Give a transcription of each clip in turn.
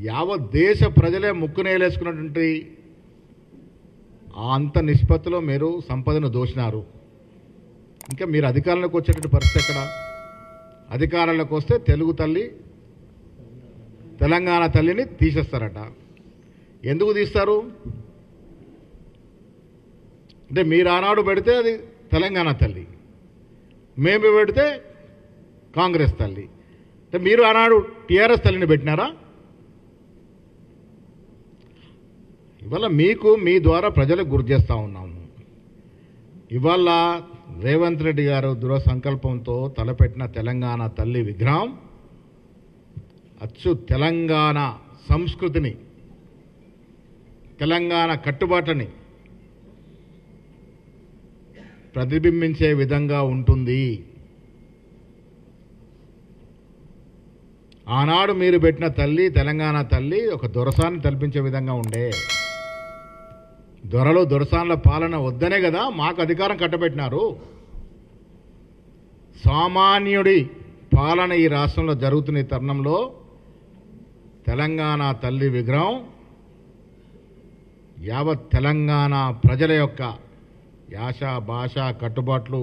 యావత్ దేశ ప్రజలే ముక్కునేలేసుకున్నటువంటి అంత నిష్పత్తిలో మీరు సంపదను దోచినారు. ఇంకా మీరు అధికారంలోకి వచ్చేటువంటి పరిస్థితి ఎక్కడ? అధికారంలోకి వస్తే తెలుగు తల్లి తెలంగాణ తల్లిని తీసేస్తారట. ఎందుకు తీస్తారు అంటే మీరు ఆనాడు పెడితే అది తెలంగాణ తల్లి, మేము పెడితే కాంగ్రెస్ తల్లి. అంటే మీరు ఆనాడు టీఆర్ఎస్ తల్లిని పెట్టినారా? ఇవాళ మీకు మీ ద్వారా ప్రజలకు గుర్తు చేస్తూ ఉన్నాము. ఇవాళ రేవంత్ రెడ్డి గారు దృఢ సంకల్పంతో తలపెట్టిన తెలంగాణ తల్లి విగ్రహం అచ్చు తెలంగాణ సంస్కృతిని, తెలంగాణ కట్టుబాట్లని ప్రతిబింబించే విధంగా ఉంటుంది. ఆనాడు మీరు పెట్టిన తల్లి తెలంగాణ తల్లి ఒక దొరసాన్ని తలపించే విధంగా ఉండే. దొరలు దొరసాన్ల పాలన వద్దనే కదా మాకు అధికారం కట్టబెట్టినారు. సామాన్యుడి పాలన ఈ రాష్ట్రంలో జరుగుతున్న ఈ తరుణంలో తెలంగాణ తల్లి విగ్రహం యావత్ తెలంగాణ ప్రజల యొక్క యాస, భాష, కట్టుబాట్లు,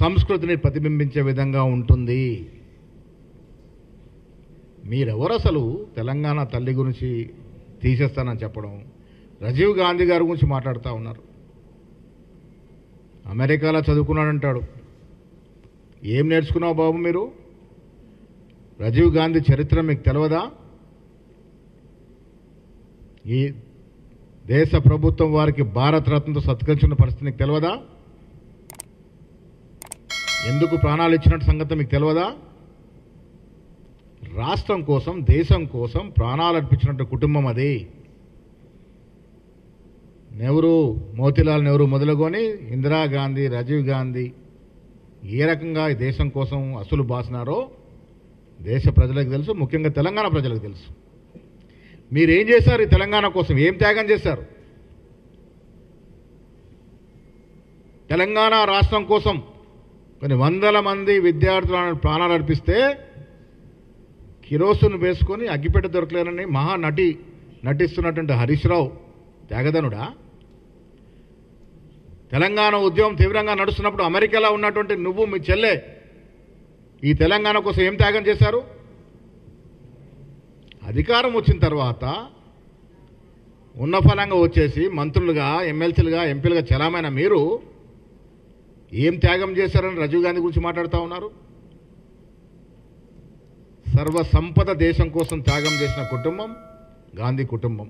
సంస్కృతిని ప్రతిబింబించే విధంగా ఉంటుంది. మీరెవరు అసలు తెలంగాణ తల్లి గురించి తీసేస్తానని చెప్పడం? రాజీవ్ గాంధీ గారి గురించి మాట్లాడుతూ ఉన్నారు. అమెరికాలో చదువుకున్నాడంటాడు. ఏం నేర్చుకున్నావు బాబు మీరు? రాజీవ్ గాంధీ చరిత్ర మీకు తెలియదా? ఈ దేశ ప్రభుత్వం వారికి భారతరత్నతో సత్కరించిన పరిస్థితి మీకు తెలియదా? ఎందుకు ప్రాణాలు ఇచ్చినట్టు సంగతి మీకు తెలియదా? రాష్ట్రం కోసం, దేశం కోసం ప్రాణాలు అర్పించినట్టు కుటుంబం అది. నెహ్రూ, మోతీలాల్ నెహ్రూ మొదలుకొని ఇందిరాగాంధీ, రాజీవ్ గాంధీ ఏ రకంగా ఈ దేశం కోసం అసలు బాసినారో దేశ ప్రజలకు తెలుసు, ముఖ్యంగా తెలంగాణ ప్రజలకు తెలుసు. మీరేం చేశారు ఈ తెలంగాణ కోసం? ఏం త్యాగం చేశారు? తెలంగాణ రాష్ట్రం కోసం కొన్ని వందల మంది విద్యార్థులను ప్రాణాలు అర్పిస్తే కిరోసిన్ వేసుకొని అగ్గిపెట్ట దొరకలేనని నటిస్తున్నటువంటి హరీష్ రావు త్యాగదనుడా? తెలంగాణ ఉద్యమం తీవ్రంగా నడుస్తున్నప్పుడు అమెరికాలో ఉన్నటువంటి నువ్వు, మీ చెల్లె ఈ తెలంగాణ కోసం ఏం త్యాగం చేశారు? అధికారం వచ్చిన తర్వాత ఉన్న ఫలంగా వచ్చేసి మంత్రులుగా, ఎమ్మెల్సీలుగా, ఎంపీలుగా చలామైన మీరు ఏం త్యాగం చేశారని రాజీవ్ గాంధీ గురించి మాట్లాడుతూ ఉన్నారు. సర్వ సంపద దేశం కోసం త్యాగం చేసిన కుటుంబం గాంధీ కుటుంబం.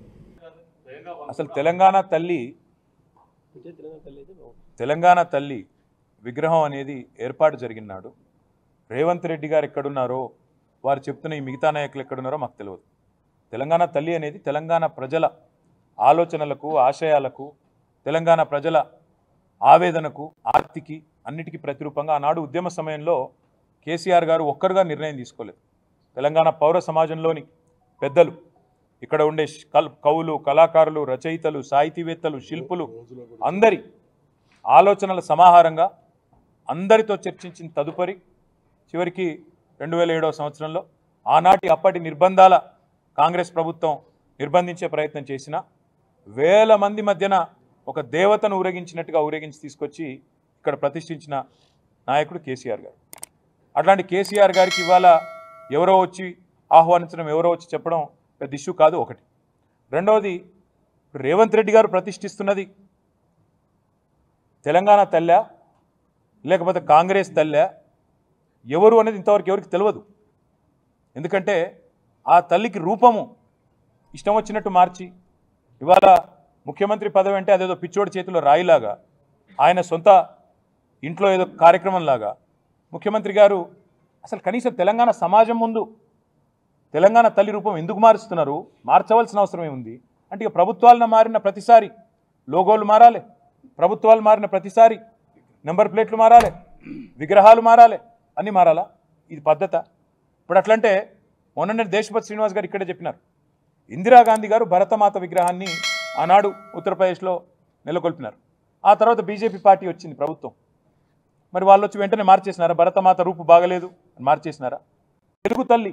అసలు తెలంగాణ తల్లి విగ్రహం అనేది ఏర్పాటు జరిగినాడు. రేవంత్ రెడ్డి గారు ఎక్కడున్నారో, వారు చెప్తున్న ఈ మిగతా నాయకులు ఎక్కడున్నారో మాకు తెలియదు. తెలంగాణ తల్లి అనేది తెలంగాణ ప్రజల ఆలోచనలకు, ఆశయాలకు, తెలంగాణ ప్రజల ఆవేదనకు, ఆర్తికి అన్నిటికీ ప్రతిరూపంగా ఆనాడు ఉద్యమ సమయంలో కేసీఆర్ గారు ఒక్కరుగా నిర్ణయం తీసుకోలేదు. తెలంగాణ పౌర సమాజంలోని పెద్దలు, ఇక్కడ ఉండే కవులు, కళాకారులు, రచయితలు, సాహితీవేత్తలు, శిల్పులు అందరి ఆలోచనల సమాహారంగా అందరితో చర్చించిన తదుపరి చివరికి 2007వ సంవత్సరంలో ఆనాటి అప్పటి నిర్బంధాల కాంగ్రెస్ ప్రభుత్వం నిర్బంధించే ప్రయత్నం చేసిన వేల మంది మధ్యన ఒక దేవతను ఊరేగించి తీసుకొచ్చి ఇక్కడ ప్రతిష్ఠించిన నాయకుడు కేసీఆర్ గారు. అట్లాంటి కేసీఆర్ గారికి ఇవాళ ఎవరో వచ్చి ఆహ్వానించడం, ఎవరో వచ్చి చెప్పడం పెద్ద ఇష్యూ కాదు. ఒకటి. రెండవది, రేవంత్ రెడ్డి గారు ప్రతిష్ఠిస్తున్నది తెలంగాణ తల్లా లేకపోతే కాంగ్రెస్ తల్లా ఎవరు అనేది ఇంతవరకు ఎవరికి తెలియదు. ఎందుకంటే ఆ తల్లికి రూపము ఇష్టం వచ్చినట్టు మార్చి ఇవాళ ముఖ్యమంత్రి పదవి అంటే అదేదో పిచ్చోడి చేతిలో రాయిలాగా, ఆయన సొంత ఇంట్లో ఏదో కార్యక్రమంలాగా ముఖ్యమంత్రి గారు అసలు కనీసం తెలంగాణ సమాజం ముందు తెలంగాణ తల్లి రూపం ఎందుకు మారుస్తున్నారు? మార్చవలసిన అవసరం ఏముంది? అంటే ఇక ప్రభుత్వాలను మారిన ప్రతిసారి లోగోలు మారాలి, ప్రభుత్వాలు మారిన ప్రతిసారి నెంబర్ ప్లేట్లు మారాలి, విగ్రహాలు మారాలి, అన్నీ మారాలా? ఇది పద్ధత? ఇప్పుడు అట్లంటే మొన్ననే దేశపతి శ్రీనివాస్ గారు ఇక్కడే చెప్పినారు, ఇందిరాగాంధీ గారు భరతమాత విగ్రహాన్ని ఆనాడు ఉత్తరప్రదేశ్లో నెలకొల్పినారు. ఆ తర్వాత బీజేపీ పార్టీ వచ్చింది ప్రభుత్వం. మరి వాళ్ళు వచ్చి వెంటనే మార్చేసినారా? భరతమాత రూపు బాగలేదు అని మార్చేసినారా? తెలుగు తల్లి